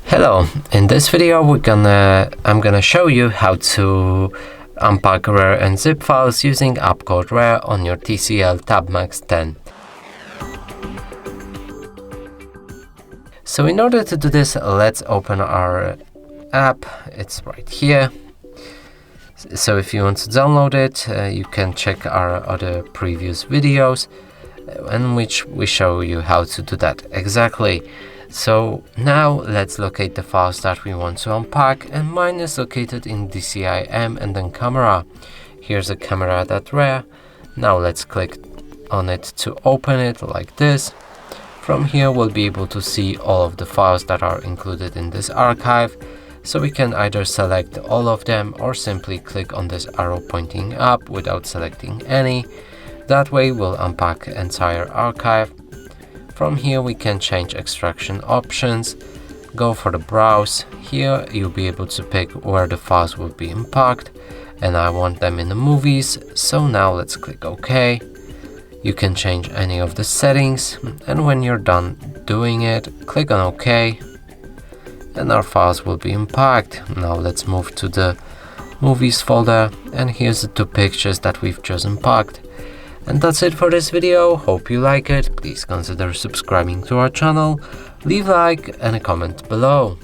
Hello, in this video I'm gonna show you how to unpack RAR and Zip files using app called RAR on your TCL TabMax 10. So in order to do this, let's open our app. It's right here. So if you want to download it, you can check our other previous videos in which we show you how to do that exactly. So now let's locate the files that we want to unpack, and mine is located in DCIM and then camera. Here's a camera.rar. Now let's click on it to open it like this. From here we'll be able to see all of the files that are included in this archive. So we can either select all of them or simply click on this arrow pointing up without selecting any. That way we'll unpack the entire archive. From here we can change extraction options, go for the browse. Here you'll be able to pick where the files will be unpacked, and I want them in the movies, so now let's click OK. You can change any of the settings, and when you're done doing it, click on OK, and our files will be unpacked. Now let's move to the movies folder, and here's the two pictures that we've just unpacked. And that's it for this video. Hope you like it. Please consider subscribing to our channel, leave a like and a comment below.